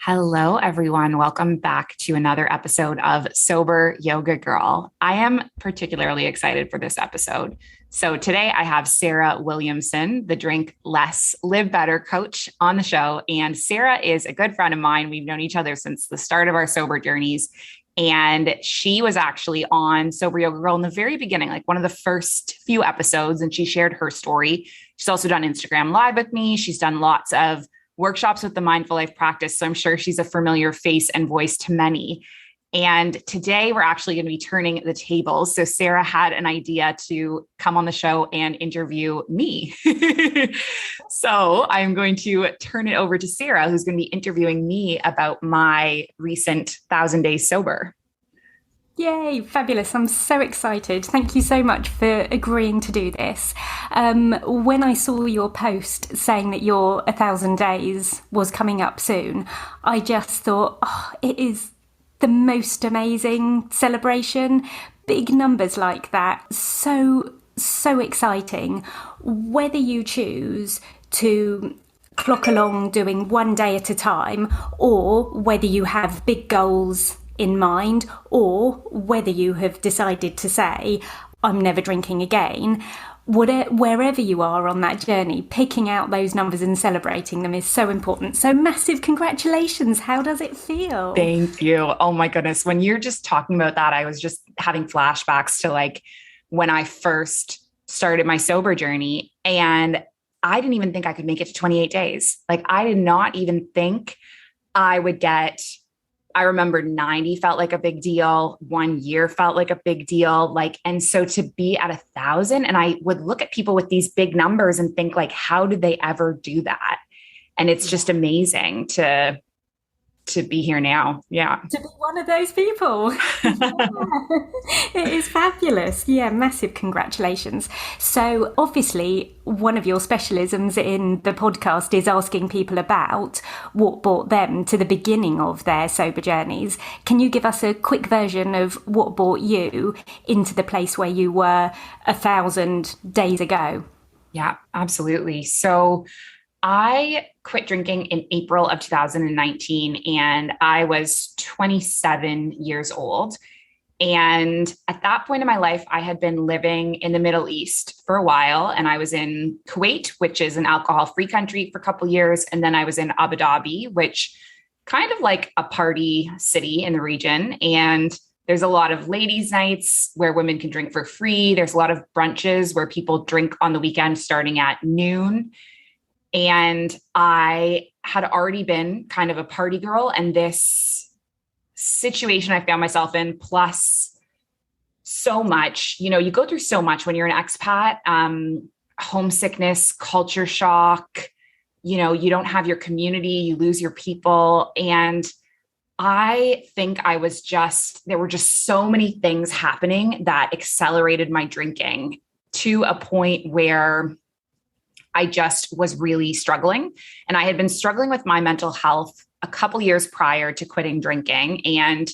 Hello, everyone. Welcome back to another episode of Sober Yoga Girl. I am particularly excited for this episode. So, today I have Sarah Williamson, the Drink Less, Live Better coach, on the show. And Sarah is a good friend of mine. We've known each other since the start of our sober journeys. And she was actually on Sober Yoga Girl in the very beginning, like one of the first few episodes. And she shared her story. She's also done Instagram Live with me. She's done lots of workshops with the Mindful Life practice. So I'm sure she's a familiar face and voice to many. And today we're actually going to be turning the tables. So Sarah had an idea to come on the show and interview me. So I'm going to turn it over to Sarah, who's going to be interviewing me about my recent 1,000 days sober. Yay, fabulous. I'm so excited. Thank you so much for agreeing to do this. When I saw your post saying that your 1,000 days was coming up soon, I just thought, it is the most amazing celebration. Big numbers like that. So exciting. Whether you choose to clock along doing one day at a time, or whether you have big goals in mind, or whether you have decided to say, I'm never drinking again, wherever you are on that journey, picking out those numbers and celebrating them is so important. So massive congratulations. How does it feel? Thank you. Oh my goodness. When you're just talking about that, I was just having flashbacks to like when I first started my sober journey, and I didn't even think I could make it to 28 days. Like I did not even think I would get, I remember 90 felt like a big deal. 1 year felt like a big deal. And so to be at 1,000, and I would look at people with these big numbers and think like, how did they ever do that? And it's just amazing to be here now. Yeah. To be one of those people. Yeah. It is fabulous. Yeah, massive congratulations. So obviously one of your specialisms in the podcast is asking people about what brought them to the beginning of their sober journeys. Can you give us a quick version of what brought you into the place where you were 1,000 days ago? Yeah, absolutely. So I quit drinking in April of 2019, and I was 27 years old. And at that point in my life, I had been living in the Middle East for a while. And I was in Kuwait, which is an alcohol-free country, for a couple of years. And then I was in Abu Dhabi, which kind of like a party city in the region. And there's a lot of ladies' nights where women can drink for free. There's a lot of brunches where people drink on the weekend starting at noon. And I had already been kind of a party girl, and this situation I found myself in, plus so much, you go through so much when you're an expat, homesickness, culture shock, you don't have your community, you lose your people. And I think there were just so many things happening that accelerated my drinking to a point where I just was really struggling. And I had been struggling with my mental health a couple years prior to quitting drinking, and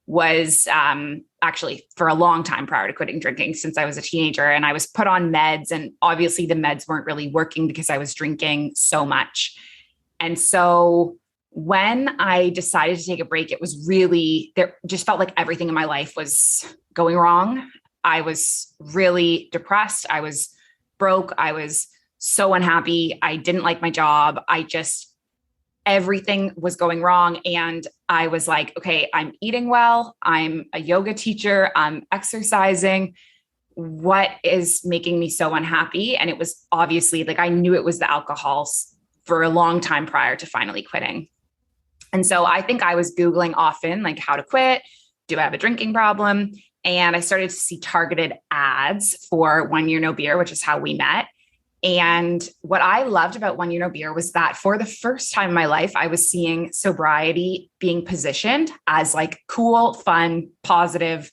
was actually for a long time prior to quitting drinking, since I was a teenager. And I was put on meds, and obviously the meds weren't really working because I was drinking so much. And so when I decided to take a break, it was really, there just felt like everything in my life was going wrong. I was really depressed. I was broke. I was so unhappy. I didn't like my job. Everything was going wrong. And I was like, okay, I'm eating well. I'm a yoga teacher. I'm exercising. What is making me so unhappy? And it was obviously like, I knew it was the alcohol for a long time prior to finally quitting. And so I think I was Googling often, like how to quit. Do I have a drinking problem? And I started to see targeted ads for 1 Year No Beer, which is how we met. And what I loved about 1 Year No Beer was that for the first time in my life, I was seeing sobriety being positioned as like cool, fun, positive,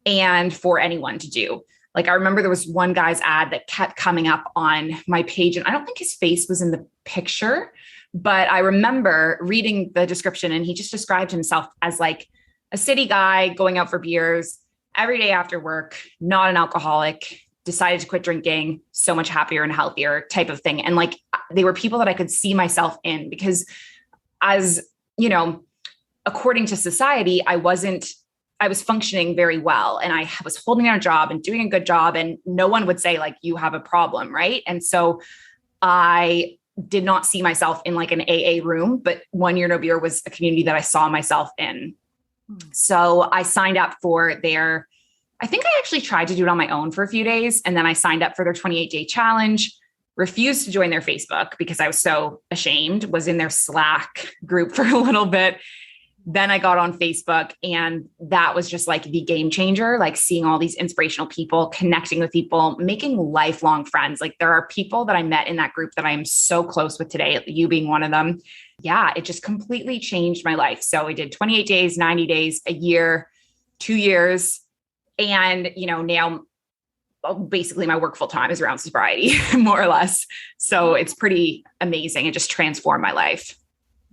and for anyone to do. Like I remember there was one guy's ad that kept coming up on my page, and I don't think his face was in the picture, but I remember reading the description, and he just described himself as like a city guy going out for beers every day after work, not an alcoholic, decided to quit drinking, so much happier and healthier type of thing. And like, they were people that I could see myself in, because as you know, according to society, I was functioning very well, and I was holding down a job and doing a good job, and no one would say like, you have a problem. Right. And so I did not see myself in like an AA room, but One Year No Beer was a community that I saw myself in. So I signed up for I think I actually tried to do it on my own for a few days. And then I signed up for their 28-day challenge, refused to join their Facebook because I was so ashamed, was in their Slack group for a little bit. Then I got on Facebook, and that was just like the game changer, like seeing all these inspirational people, connecting with people, making lifelong friends. Like there are people that I met in that group that I am so close with today, you being one of them. Yeah, it just completely changed my life. So I did 28 days, 90 days, a year, 2 years. And, now basically my work full time is around sobriety, more or less. So it's pretty amazing. It just transformed my life.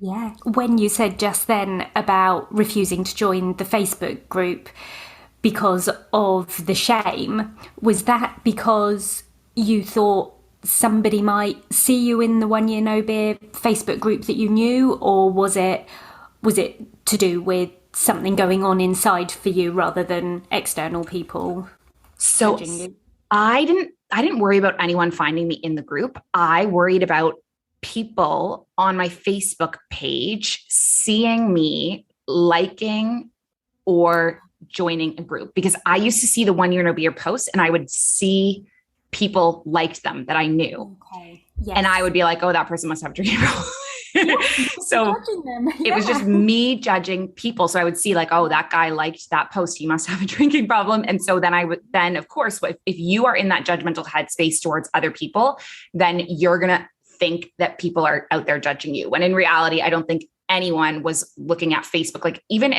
Yeah. When you said just then about refusing to join the Facebook group because of the shame, was that because you thought somebody might see you in the One Year No Beer Facebook group that you knew, or was it to do with something going on inside for you rather than external people judging you? I didn't worry about anyone finding me in the group. I worried about people on my Facebook page seeing me liking or joining a group, because I used to see the One Year No Beer posts and I would see people liked them that I knew. Okay. Yes. And I would be like, oh, that person must have a drinking problem. Yeah, so it was just me judging people. So I would see like, oh, that guy liked that post, he must have a drinking problem. And so then of course, if you are in that judgmental headspace towards other people, then you're going to think that people are out there judging you. When in reality, I don't think anyone was looking at Facebook. Like even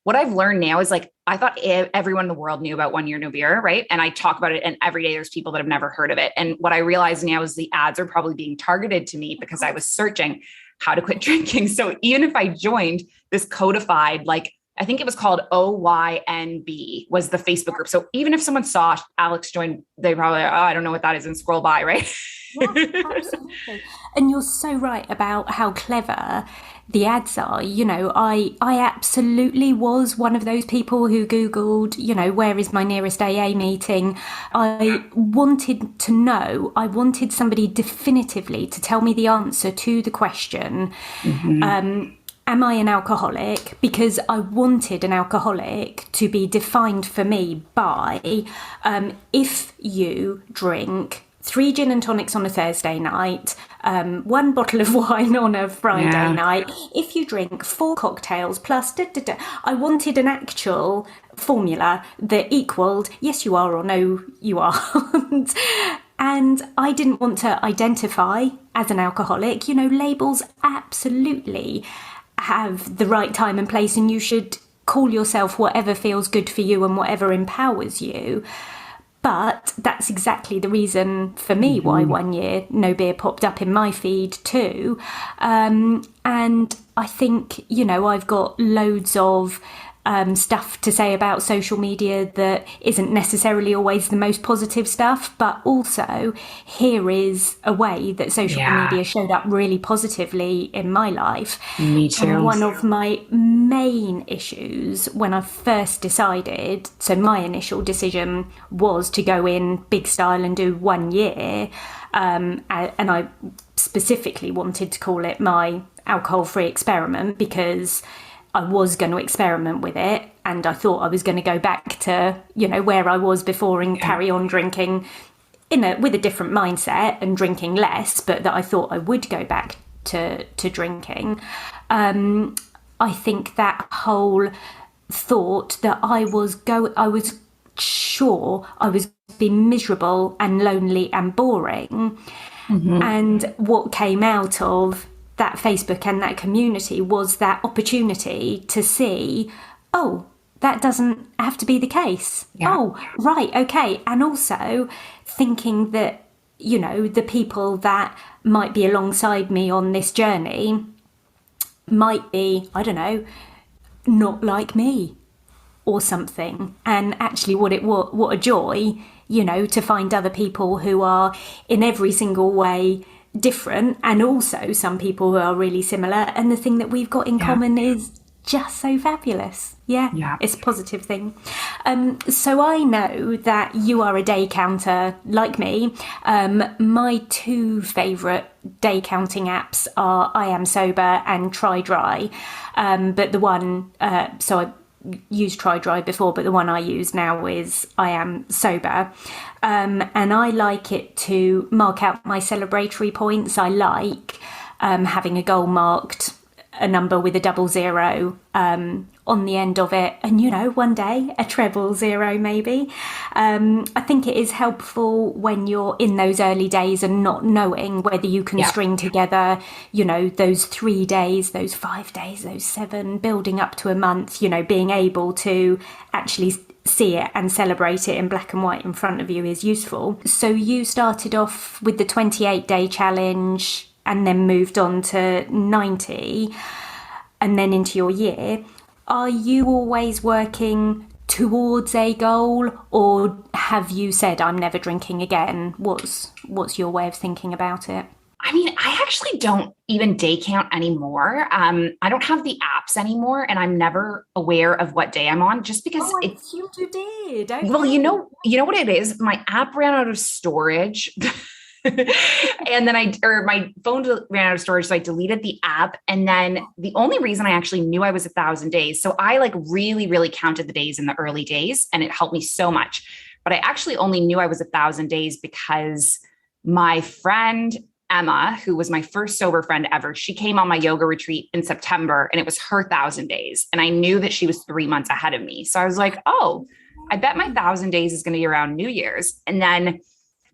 what I've learned now is like, I thought everyone in the world knew about One Year No Beer. Right. And I talk about it, and every day there's people that have never heard of it. And what I realize now is the ads are probably being targeted to me because I was searching how to quit drinking. So even if I joined this codified, like I think it was called OYNB was the Facebook group. So even if someone saw Alex join, they probably, oh, I don't know what that is, and scroll by. Right. Yeah, absolutely. And you're so right about how clever the ads are. I absolutely was one of those people who Googled, where is my nearest AA meeting? I wanted to know, I wanted somebody definitively to tell me the answer to the question, am I an alcoholic? Because I wanted an alcoholic to be defined for me by, if you drink 3 gin and tonics on a Thursday night, 1 bottle of wine on a Friday night. If you drink 4 cocktails plus I wanted an actual formula that equaled yes you are or no you aren't. And I didn't want to identify as an alcoholic. Labels absolutely have the right time and place, and you should call yourself whatever feels good for you and whatever empowers you. But that's exactly the reason for me why One Year No Beer popped up in my feed too. And I think, I've got loads of stuff to say about social media that isn't necessarily always the most positive stuff, but also here is a way that social media showed up really positively in my life. Me too. And one of my main issues when I first decided, so my initial decision was to go in big style and do 1 year, and I specifically wanted to call it my alcohol-free experiment because I was going to experiment with it, and I thought I was going to go back to, where I was before and carry on drinking with a different mindset and drinking less, but that I thought I would go back to drinking. I think that whole thought that I was sure I was being miserable and lonely and boring. And what came out of that Facebook and that community was that opportunity to see, oh, that doesn't have to be the case. Yeah. Oh, right, okay. And also thinking that, the people that might be alongside me on this journey might be, I don't know, not like me or something. And actually what a joy, to find other people who are in every single way different, and also some people who are really similar. And the thing that we've got in common is just so fabulous. Yeah, it's a positive thing. So I know that you are a day counter like me. My two favourite day counting apps are I Am Sober and Try Dry. But the one, so I used Try Dry before, but the one I use now is I Am Sober. And I like it to mark out my celebratory points. I like having a goal marked, a number with a 00 on the end of it, and one day a 000 maybe. I think it is helpful when you're in those early days and not knowing whether you can string together those 3 days, those 5 days, those 7, building up to a month, being able to actually see it and celebrate it in black and white in front of you is useful. So you started off with the 28-day challenge and then moved on to 90 and then into your year. Are you always working towards a goal, or have you said, I'm never drinking again? What's your way of thinking about it? I mean, I actually don't even day count anymore. I don't have the apps anymore, and I'm never aware of what day I'm on, just because I assumed you did. Okay. Well, you know what it is? My app ran out of storage. And then my phone ran out of storage. So I deleted the app. And then the only reason I actually knew I was 1,000 days. So I really, really counted the days in the early days, and it helped me so much. But I actually only knew I was 1,000 days because my friend Emma, who was my first sober friend ever, she came on my yoga retreat in September, and it was her 1,000 days. And I knew that she was 3 months ahead of me. So I was like, oh, I bet my 1,000 days is going to be around New Year's. And then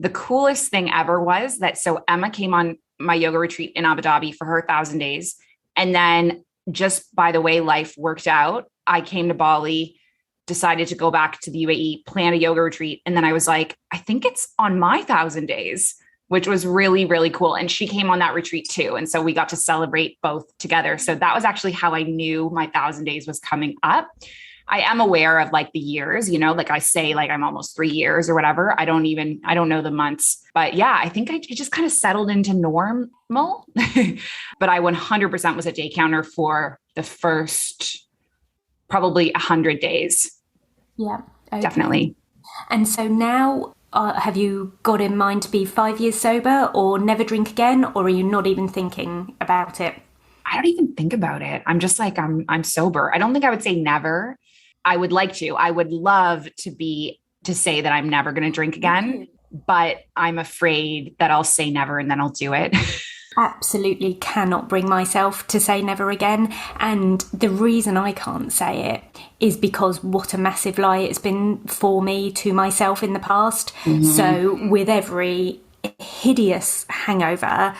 the coolest thing ever was that, so Emma came on my yoga retreat in Abu Dhabi for her 1,000 days. And then just by the way life worked out, I came to Bali, decided to go back to the UAE, plan a yoga retreat. And then I was like, I think it's on my 1,000 days, which was really, really cool. And she came on that retreat too. And so we got to celebrate both together. So that was actually how I knew my 1,000 days was coming up. I am aware of the years, like I say, I'm almost 3 years or whatever. I don't know the months, but yeah, I think it just kind of settled into normal, but I 100% was a day counter for the first probably 100 days. Yeah, okay. Definitely. And so now have you got in mind to be 5 years sober or never drink again, or are you not even thinking about it? I don't even think about it. I'm just I'm sober. I don't think I would say never. I would like to. I would love to say that I'm never going to drink again, but I'm afraid that I'll say never and then I'll do it. Absolutely cannot bring myself to say never again. And the reason I can't say it is because what a massive lie it's been for me to myself in the past. Mm-hmm. So with every hideous hangover,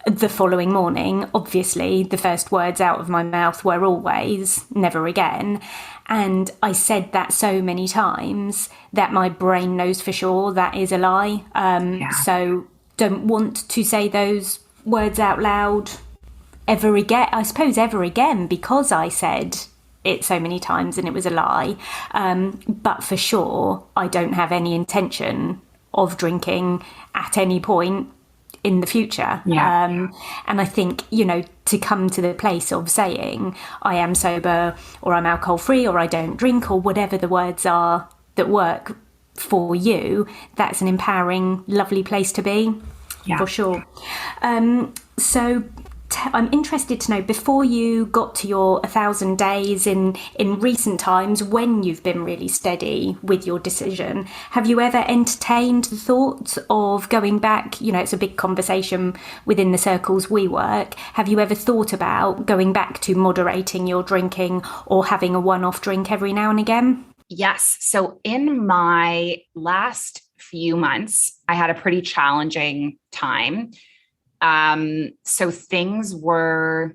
the following morning, obviously, the first words out of my mouth were always never again. And I said that so many times that my brain knows for sure that is a lie. So don't want to say those words out loud ever again. I suppose ever again, because I said it so many times and it was a lie. But for sure, I don't have any intention of drinking at any point in the future. And I think, to come to the place of saying I am sober or I'm alcohol free or I don't drink or whatever the words are that work for you, that's an empowering, lovely place to be, for sure. So I'm interested to know, before you got to your 1,000 days in recent times, when you've been really steady with your decision, have you ever entertained the thought of going back? It's a big conversation within the circles we work. Have you ever thought about going back to moderating your drinking or having a one-off drink every now and again? Yes. So in my last few months, I had a pretty challenging time. So things were,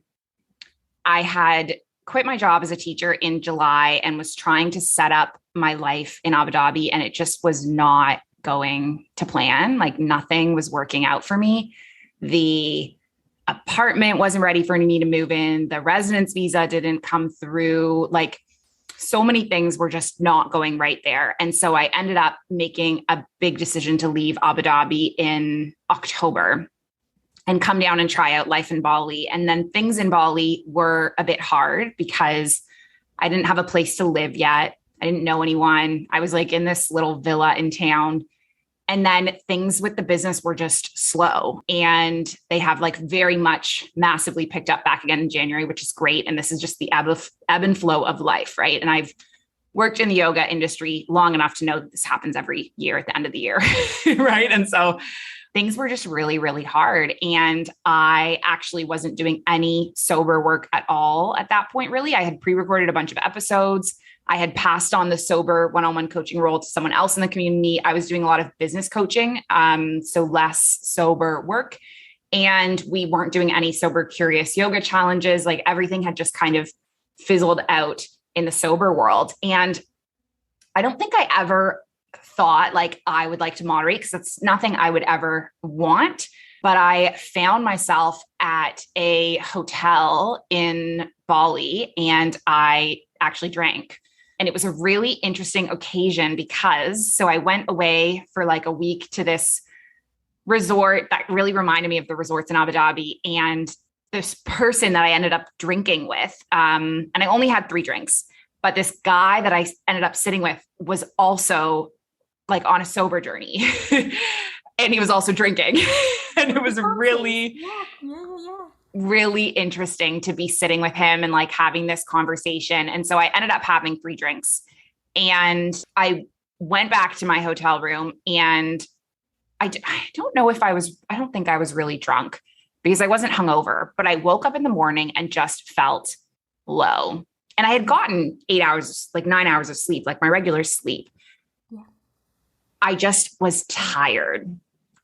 I had quit my job as a teacher in July and was trying to set up my life in Abu Dhabi, and it just was not going to plan. Nothing was working out for me. The apartment wasn't ready for me to move in. The residence visa didn't come through. So many things were just not going right there. And so I ended up making a big decision to leave Abu Dhabi in October. and come down and try out life in Bali. And then things in Bali were a bit hard because I didn't have a place to live yet. I didn't know anyone. I was like in this little villa in town. And then things with the business were just slow, and they have like very much massively picked up back again in January, which is great. And this is just the ebb and flow of life. Right. And I've worked in the yoga industry long enough to know that this happens every year at the end of the year. Right. And so things were just really, really hard. And I actually wasn't doing any sober work at all at that point. Really, I had pre-recorded a bunch of episodes. I had passed on the sober one-on-one coaching role to someone else in the community. I was doing a lot of business coaching, so less sober work. And we weren't doing any sober curious yoga challenges. Like everything had just kind of fizzled out in the sober world. And I don't think I ever thought like I would like to moderate, because that's nothing I would ever want. But I found myself at a hotel in Bali and I actually drank. And it was a really interesting occasion because, so I went away for like a week to this resort that really reminded me of the resorts in Abu Dhabi. And this person that I ended up drinking with, and I only had 3 drinks, but this guy that I ended up sitting with was also like on a sober journey. And he was also drinking. And it was really, really interesting to be sitting with him and like having this conversation. And so I ended up having 3 drinks, and I went back to my hotel room, and I don't know if I don't think I was really drunk because I wasn't hungover, but I woke up in the morning and just felt low. And I had gotten 8 hours, like 9 hours of sleep, like my regular sleep. Yeah. I just was tired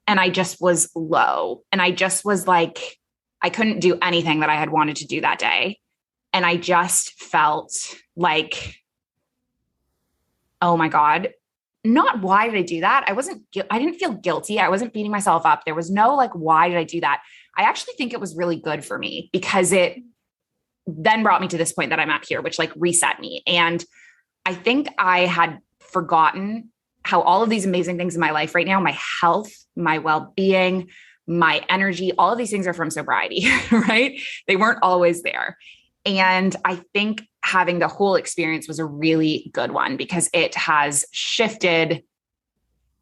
and I just was low, and I just was like, I couldn't do anything that I had wanted to do that day. And I just felt like, oh my God, not why did I do that? I didn't feel guilty. I wasn't beating myself up. There was no like, why did I do that? I actually think it was really good for me because it then brought me to this point that I'm at here, which like reset me. And I think I had forgotten how all of these amazing things in my life right now, my health, my well-being, my energy, all of these things are from sobriety, right? They weren't always there. And I think having the whole experience was a really good one because it has shifted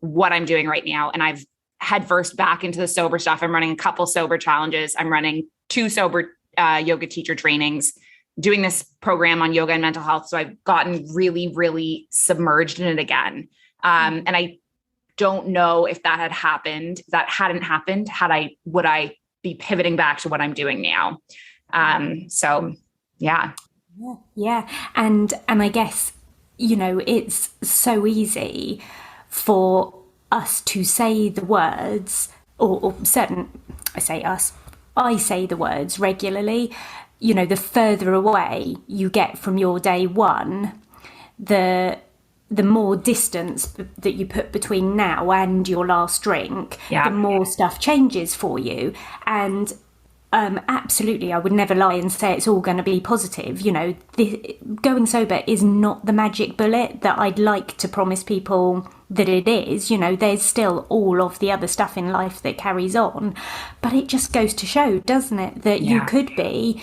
what I'm doing right now. And I've headfirst back into the sober stuff. I'm running a couple sober challenges. I'm running 2 sober yoga teacher trainings, doing this program on yoga and mental health. So I've gotten really, really submerged in it again. And I don't know if that hadn't happened, would I be pivoting back to what I'm doing now? So yeah. Yeah. And I guess, it's so easy for us to say the words or I say the words regularly, the further away you get from your day one, the more distance that you put between now and your last drink, the more stuff changes for you. And absolutely, I would never lie and say it's all going to be positive. Going sober is not the magic bullet that I'd like to promise people that it is. There's still all of the other stuff in life that carries on. But it just goes to show, doesn't it, that you could be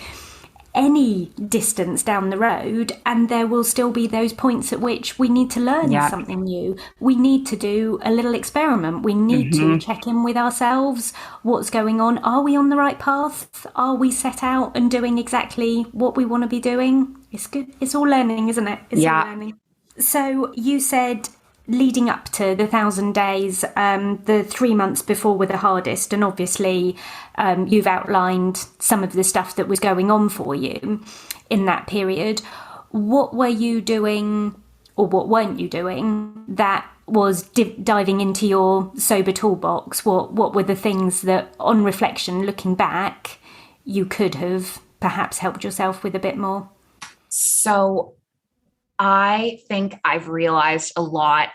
any distance down the road and there will still be those points at which we need to learn something new. We need to do a little experiment. We need to check in with ourselves. What's going on? Are we on the right path? Are we set out and doing exactly what we want to be doing? It's good. It's all learning, isn't it? It's all learning. So you said leading up to the 1,000 days, the 3 months before were the hardest. And obviously you've outlined some of the stuff that was going on for you in that period. What were you doing or what weren't you doing that was diving into your sober toolbox? What were the things that on reflection, looking back, you could have perhaps helped yourself with a bit more? So I think I've realized a lot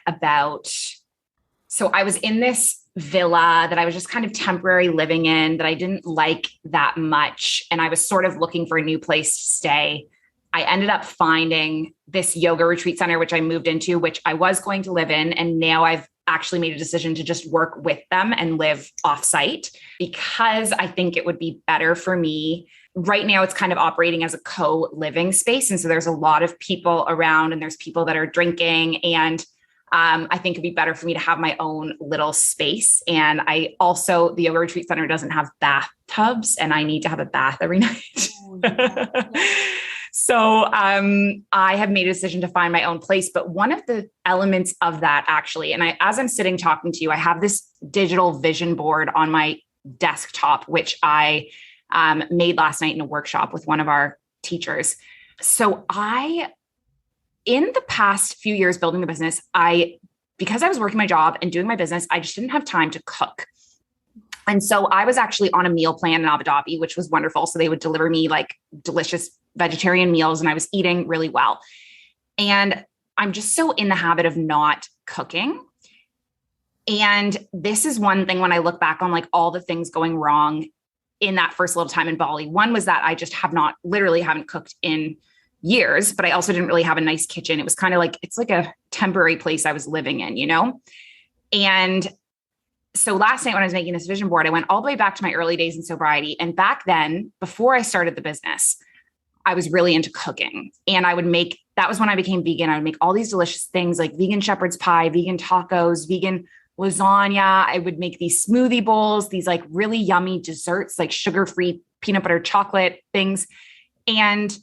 so I was in this villa that I was just kind of temporary living in that I didn't like that much. And I was sort of looking for a new place to stay. I ended up finding this yoga retreat center, which I moved into, which I was going to live in. And now I've actually made a decision to just work with them and live offsite because I think it would be better for me. Right now, it's kind of operating as a co-living space. And so there's a lot of people around and there's people that are drinking. And I think it'd be better for me to have my own little space. And I also, the yoga retreat center doesn't have bathtubs and I need to have a bath every night. Oh, yeah. So I have made a decision to find my own place. But one of the elements of that actually, and as I'm sitting talking to you, I have this digital vision board on my desktop, which I made last night in a workshop with one of our teachers. So in the past few years building the business, because I was working my job and doing my business, I just didn't have time to cook. And so I was actually on a meal plan in Abu Dhabi, which was wonderful. So they would deliver me like delicious vegetarian meals and I was eating really well. And I'm just so in the habit of not cooking. And this is one thing when I look back on like all the things going wrong in that first little time in Bali. One was that I just haven't cooked in years, but I also didn't really have a nice kitchen. It was kind of like, it's like a temporary place I was living in, you know? And so last night when I was making this vision board, I went all the way back to my early days in sobriety. And back then, before I started the business, I was really into cooking. And that was when I became vegan. I would make all these delicious things like vegan shepherd's pie, vegan tacos, vegan lasagna. I would make these smoothie bowls, these like really yummy desserts, like sugar-free peanut butter chocolate things. And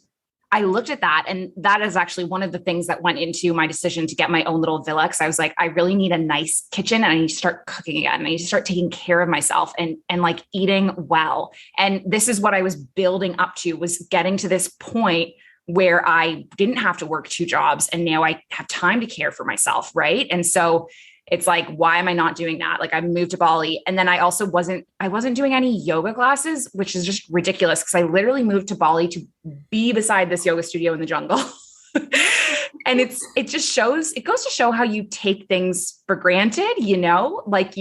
I looked at that, and that is actually one of the things that went into my decision to get my own little villa. Cause I was like, I really need a nice kitchen and I need to start cooking again. And I need to start taking care of myself and like eating well. And this is what I was building up to, was getting to this point where I didn't have to work 2 jobs. And now I have time to care for myself. Right. And so it's like, why am I not doing that? Like I moved to Bali and then I also wasn't doing any yoga classes, which is just ridiculous because I literally moved to Bali to be beside this yoga studio in the jungle. And it goes to show how you take things for granted, you know, like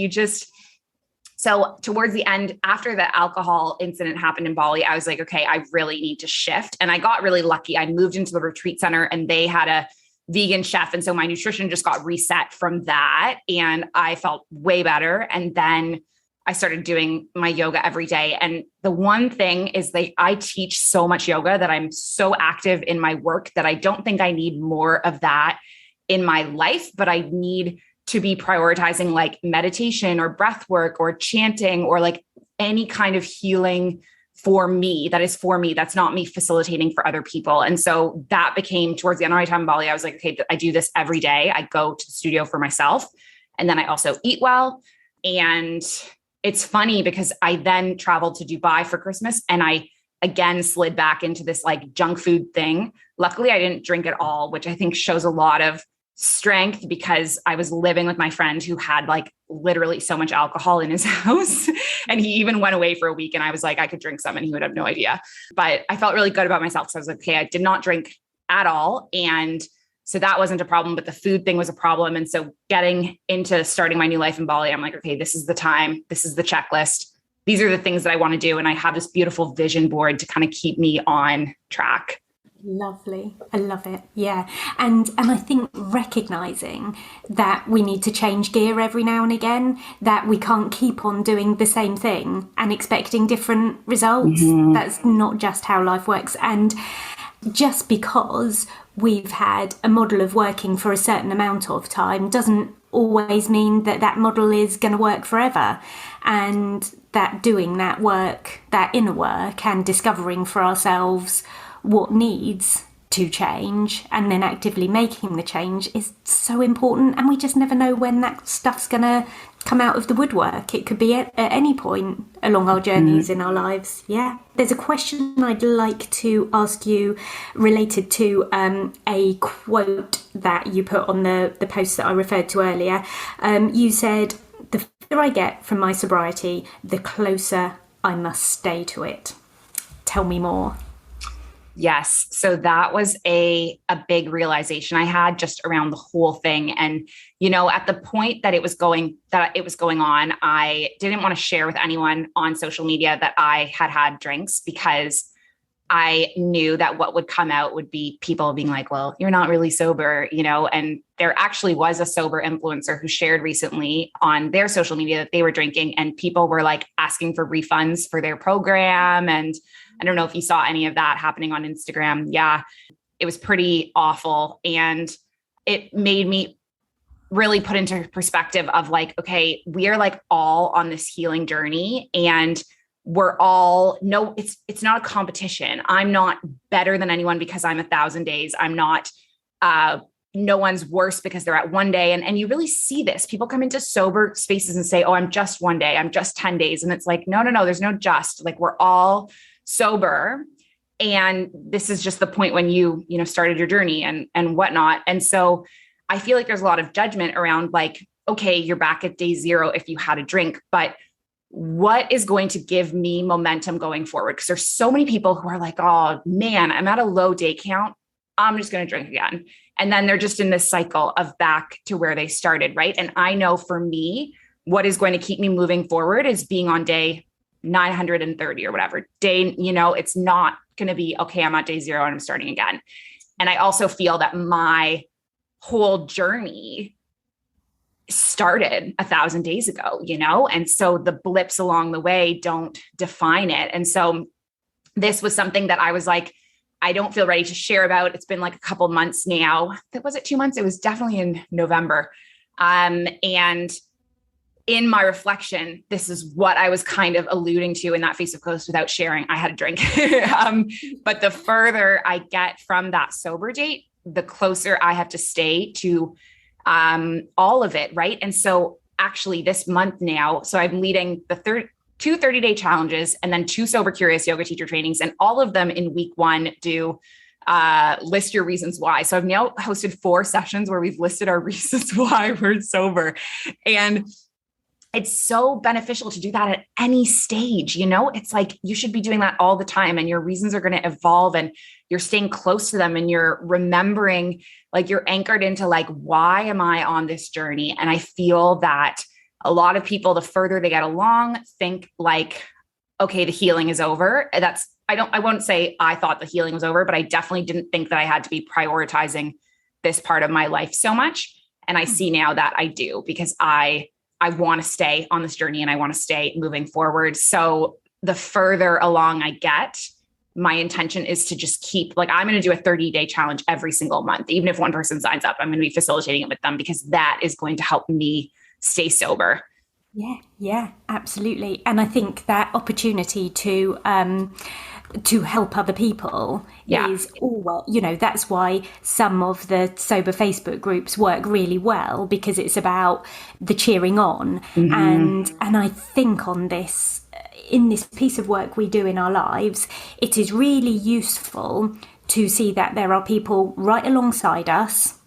so towards the end, after the alcohol incident happened in Bali, I was like, okay, I really need to shift. And I got really lucky. I moved into the retreat center and they had a vegan chef. And so my nutrition just got reset from that. And I felt way better. And then I started doing my yoga every day. And the one thing is I teach so much yoga that I'm so active in my work that I don't think I need more of that in my life, but I need to be prioritizing like meditation or breath work or chanting or like any kind of healing for me, that's not me facilitating for other people. And so that became towards the end of my time in Bali, I was like, okay, I do this every day. I go to the studio for myself. And then I also eat well. And it's funny because I then traveled to Dubai for Christmas and I again slid back into this like junk food thing. Luckily, I didn't drink at all, which I think shows a lot of strength because I was living with my friend who had like literally so much alcohol in his house. And he even went away for a week and I was like, I could drink some and he would have no idea. But I felt really good about myself. So I was like, okay, I did not drink at all. And so that wasn't a problem, but the food thing was a problem. And so getting into starting my new life in Bali, I'm like, okay, this is the time. This is the checklist. These are the things that I want to do. And I have this beautiful vision board to kind of keep me on track. Lovely. I love it. Yeah. And I think recognizing that we need to change gear every now and again, that we can't keep on doing the same thing and expecting different results. Mm-hmm. That's not just how life works. And just because we've had a model of working for a certain amount of time doesn't always mean that that model is going to work forever. And that doing that work, that inner work and discovering for ourselves what needs to change and then actively making the change is so important. And we just never know when that stuff's going to come out of the woodwork. It could be at any point along our journeys in our lives. Yeah. There's a question I'd like to ask you related to a quote that you put on the post that I referred to earlier. You said, "The further I get from my sobriety, the closer I must stay to it." Tell me more. Yes. So that was a big realization I had just around the whole thing. And, you know, at the point that it was going on, I didn't want to share with anyone on social media that I had drinks because I knew that what would come out would be people being like, well, you're not really sober, and there actually was a sober influencer who shared recently on their social media that they were drinking, and people were like asking for refunds for their program. And I don't know if you saw any of that happening on Instagram. Yeah, it was pretty awful. And it made me really put into perspective of like, okay, we are like all on this healing journey, and we're all it's not a competition. I'm not better than anyone because I'm 1,000 days. I'm not, no one's worse because they're at 1 day. And you really see this. People come into sober spaces and say, oh, I'm just 1 day. I'm just 10 days. And it's like, no, there's no just. Like, we're all sober. And this is just the point when you started your journey and whatnot. And so I feel like there's a lot of judgment around like, okay, you're back at day 0 if you had a drink, but what is going to give me momentum going forward? Because there's so many people who are like, oh man, I'm at a low day count. I'm just going to drink again. And then they're just in this cycle of back to where they started. Right. And I know for me, what is going to keep me moving forward is being on day 930 or whatever day, it's not going to be, okay, I'm at day 0 and I'm starting again. And I also feel that my whole journey started 1,000 days ago, and so the blips along the way don't define it. And so this was something that I was like, I don't feel ready to share about. It's been like a couple months now. Was it 2 months? It was definitely in November. And in my reflection, this is what I was kind of alluding to in that Facebook post without sharing. I had a drink. But the further I get from that sober date, the closer I have to stay to all of it. Right. And so actually this month now, so I'm leading the two 30-day challenges and then 2 sober curious yoga teacher trainings. And all of them in week 1 do list your reasons why. So I've now hosted 4 sessions where we've listed our reasons why we're sober. And it's so beneficial to do that at any stage. It's like, you should be doing that all the time, and your reasons are going to evolve, and you're staying close to them, and you're remembering, like, you're anchored into like, why am I on this journey? And I feel that a lot of people, the further they get along, think like, okay, the healing is over. I won't say I thought the healing was over, but I definitely didn't think that I had to be prioritizing this part of my life so much. And I see now that I do, because I want to stay on this journey and I want to stay moving forward. So the further along I get, my intention is to just keep, like, I'm going to do a 30-day challenge every single month. Even if one person signs up, I'm going to be facilitating it with them, because that is going to help me stay sober. Yeah, absolutely. And I think that opportunity to help other people is always, that's why some of the sober Facebook groups work really well, because it's about the cheering on. And I think in this piece of work we do in our lives, it is really useful to see that there are people right alongside us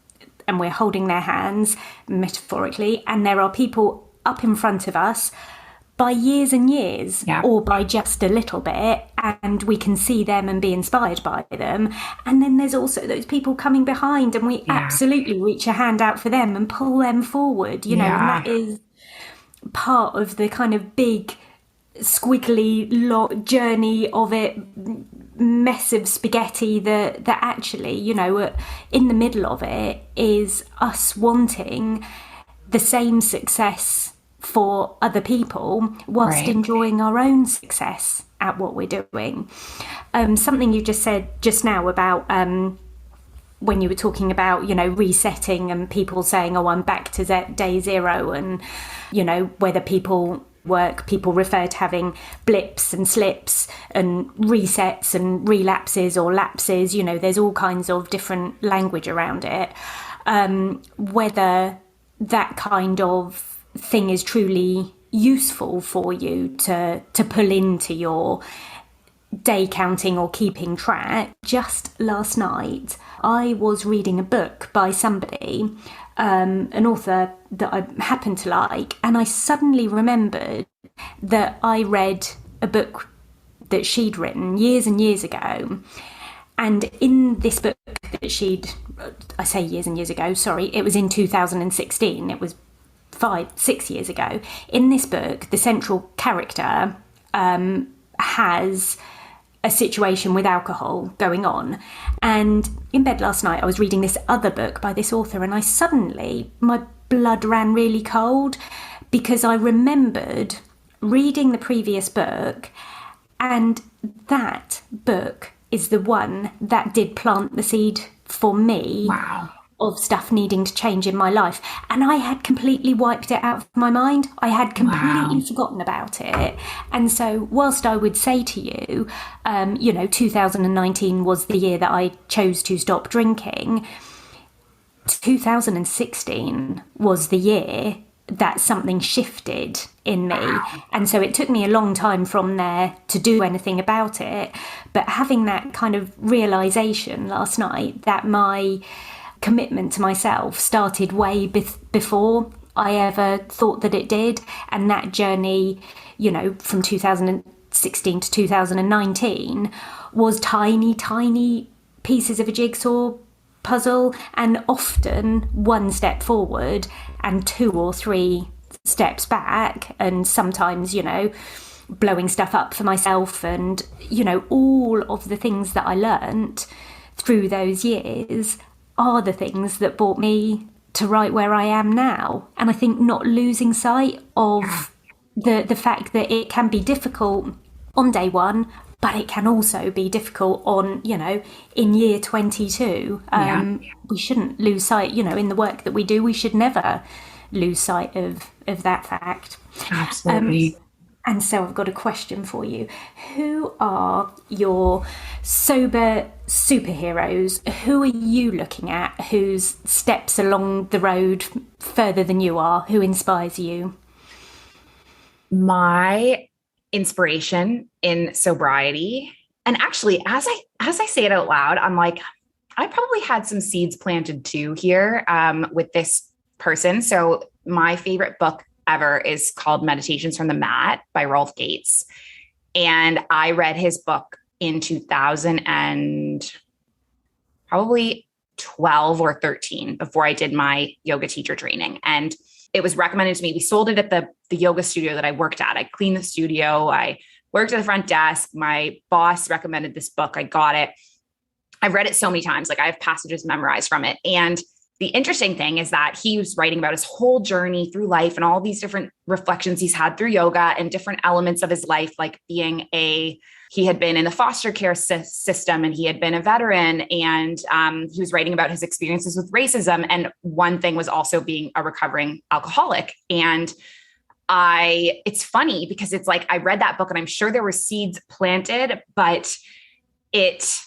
and we're holding their hands metaphorically, and there are people up in front of us by years and years, or by just a little bit, and we can see them and be inspired by them. And then there's also those people coming behind, and we absolutely reach a hand out for them and pull them forward, and that is part of the kind of big squiggly journey of it, mess of spaghetti that actually, in the middle of it is us wanting the same success for other people whilst enjoying our own success at what we're doing. Something you just said just now about when you were talking about, resetting and people saying, oh, I'm back to day 0, and, whether people refer to having blips and slips and resets and relapses or lapses, there's all kinds of different language around it. Whether that kind of thing is truly useful for you to pull into your day counting or keeping track. Just last night, I was reading a book by somebody, an author that I happen to like, and I suddenly remembered that I read a book that she'd written years and years ago. And in this book that I say years and years ago, sorry, it was in 2016. It was 5-6 years ago. In this book, the central character has a situation with alcohol going on. And in bed last night, I was reading this other book by this author, and my blood ran really cold because I remembered reading the previous book, and that book is the one that did plant the seed for me. Wow. Of stuff needing to change in my life. And I had completely wiped it out of my mind. I had completely forgotten about it. And so whilst I would say to you, 2019 was the year that I chose to stop drinking, 2016 was the year that something shifted in me. And so it took me a long time from there to do anything about it. But having that kind of realization last night that my commitment to myself started way before I ever thought that it did. And that journey, from 2016 to 2019 was tiny pieces of a jigsaw puzzle, and often one step forward and 2 or 3 steps back, and sometimes, blowing stuff up for myself, and, all of the things that I learnt through those years are the things that brought me to right where I am now. And I think not losing sight of the fact that it can be difficult on day one, but it can also be difficult on, in year 22. We shouldn't lose sight, in the work that we do, we should never lose sight of that fact. Absolutely. And so I've got a question for you. Who are your sober superheroes? Who are you looking at whose steps along the road further than you are? Who inspires you? My inspiration in sobriety, and actually, as I say it out loud, I'm like, I probably had some seeds planted too here with this person. So my favorite book ever is called Meditations from the Mat by Rolf Gates. And I read his book in 2000 and probably 12 or 13 before I did my yoga teacher training. And it was recommended to me. We sold it at the yoga studio that I worked at. I cleaned the studio. I worked at the front desk. My boss recommended this book. I got it. I've read it so many times. Like I have passages memorized from it. And the interesting thing is that he was writing about his whole journey through life and all these different reflections he's had through yoga and different elements of his life, like he had been in the foster care system and he had been a veteran, and he was writing about his experiences with racism. And one thing was also being a recovering alcoholic. And it's funny because it's like, I read that book and I'm sure there were seeds planted, but it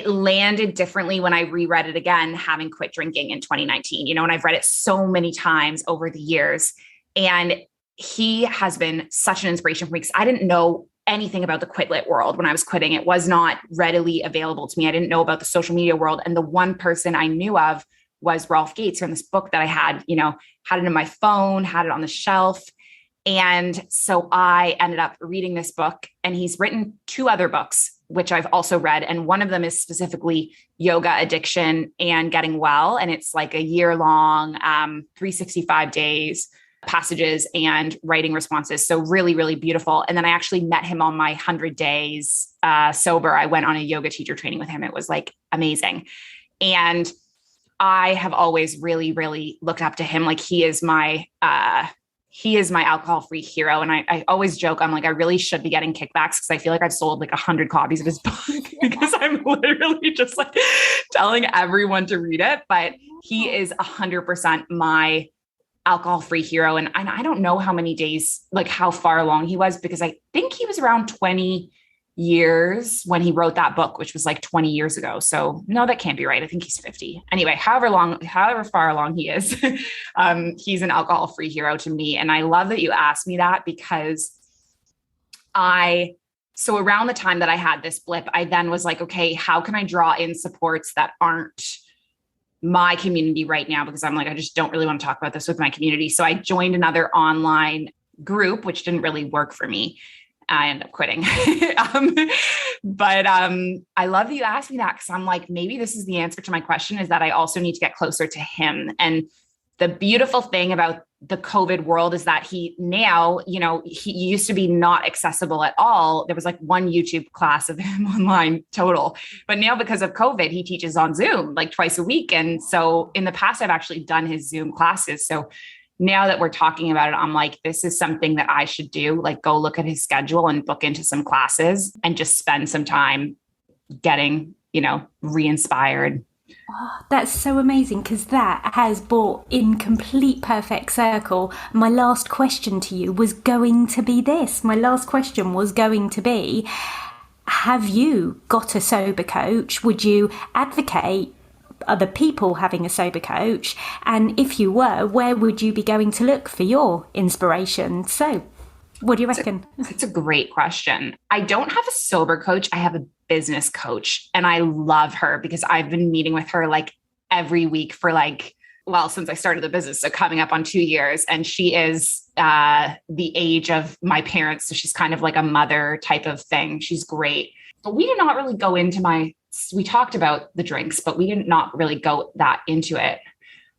landed differently when I reread it again, having quit drinking in 2019, and I've read it so many times over the years. And he has been such an inspiration for me because I didn't know anything about the quit lit world when I was quitting. It was not readily available to me. I didn't know about the social media world. And the one person I knew of was Rolf Gates from this book that I had it in my phone, had it on the shelf. And so I ended up reading this book, and he's written 2 other books, which I've also read. And one of them is specifically yoga addiction and getting well. And it's like a year-long, 365 days passages and writing responses. So really, really beautiful. And then I actually met him on my 100 days sober. I went on a yoga teacher training with him. It was like amazing. And I have always really, really looked up to him. Like he is my alcohol-free hero. And I always joke, I'm like, I really should be getting kickbacks because I feel like I've sold like 100 copies of his book because I'm literally just like telling everyone to read it. But he is 100% my alcohol-free hero. And I don't know how many days, like how far along he was, because I think he was around 20 years when he wrote that book, which was like 20 years ago. So no, that can't be right. I think he's 50. Anyway, however far along he is, he's an alcohol-free hero to me. And I love that you asked me that because so around the time that I had this blip, I then was like, okay, how can I draw in supports that aren't my community right now? Because I'm like, I just don't really want to talk about this with my community. So I joined another online group, which didn't really work for me. I ended up quitting. But I love that you asked me that because I'm like, maybe this is the answer to my question, is that I also need to get closer to him. And the beautiful thing about the COVID world is that he now, he used to be not accessible at all. There was like one YouTube class of him online total, but now because of COVID, he teaches on Zoom like twice a week. And so in the past, I've actually done his Zoom classes. So now that we're talking about it, I'm like, this is something that I should do, like go look at his schedule and book into some classes and just spend some time getting, re-inspired. Oh, that's so amazing, because that has brought in complete perfect circle. My last question to you was going to be this. My last question was going to be, have you got a sober coach? Would you advocate other people having a sober coach? And if you were, where would you be going to look for your inspiration? So what do you reckon? It's a great question. I don't have a sober coach. I have a business coach, and I love her because I've been meeting with her like every week for since I started the business. So coming up on 2 years, and she is the age of my parents. So she's kind of like a mother type of thing. She's great. But we did not really go into we talked about the drinks, but we did not really go that into it.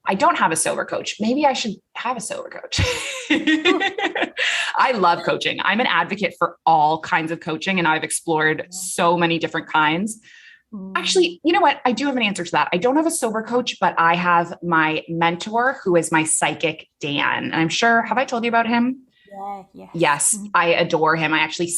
I don't have a sober coach. Maybe I should have a sober coach. I love coaching. I'm an advocate for all kinds of coaching, and I've explored so many different kinds. Actually, you know what? I do have an answer to that. I don't have a sober coach, but I have my mentor who is my psychic, Dan. And I'm sure, have I told you about him? Yeah. Yes, I adore him. I actually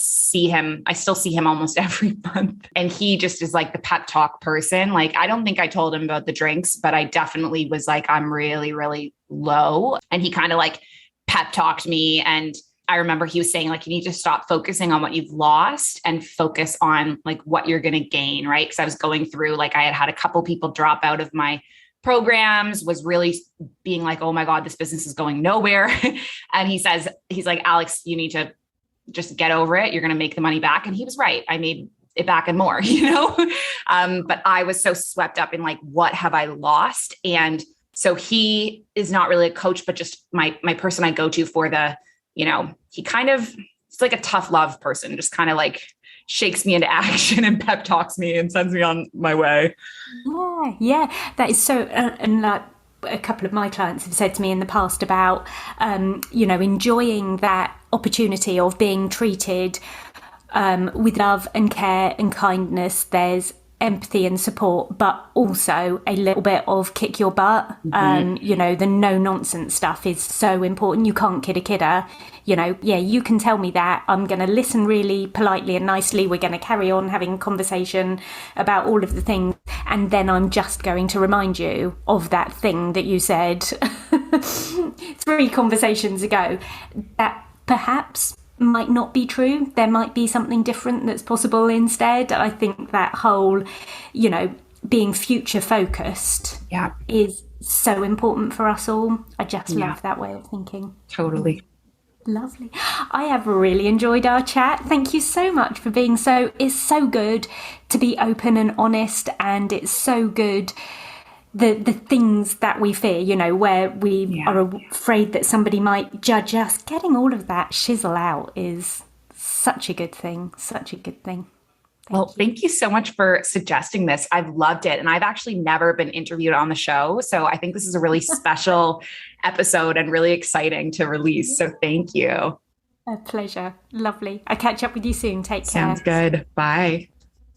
I still see him almost every month. And he just is like the pep talk person. Like, I don't think I told him about the drinks, but I definitely was like, I'm really, really low. And he kind of like pep talked me. And I remember he was saying like, you need to stop focusing on what you've lost and focus on like what you're going to gain. Right. Cause I was going through, like, I had a couple people drop out of my programs, was really being like, oh my God, this business is going nowhere. And he's like, Alex, you need to just get over it. You're going to make the money back. And he was right. I made it back and more, but I was so swept up in like, what have I lost? And so he is not really a coach, but just my person I go to for the, he kind of, it's like a tough love person, just kind of like shakes me into action and pep talks me and sends me on my way. Yeah. That is so, and like a couple of my clients have said to me in the past about, enjoying that opportunity of being treated with love and care and kindness. There's empathy and support, but also a little bit of kick your butt. The no nonsense stuff is so important. You can't kid a kidder. You can tell me that. I'm going to listen really politely and nicely. We're going to carry on having a conversation about all of the things. And then I'm just going to remind you of that thing that you said 3 conversations ago that perhaps might not be true. There might be something different that's possible instead. I think that whole, being future focused is so important for us all. I just love that way of thinking. Totally. Lovely. I have really enjoyed our chat. Thank you so much for being it's so good to be open and honest, and it's so good the things that we fear, where we are afraid that somebody might judge us. Getting all of that shizzle out is such a good thing. Thank you so much for suggesting this. I've loved it. And I've actually never been interviewed on the show. So I think this is a really special episode and really exciting to release. So thank you. A pleasure. Lovely. I'll catch up with you soon. Take care. Sounds good. Bye.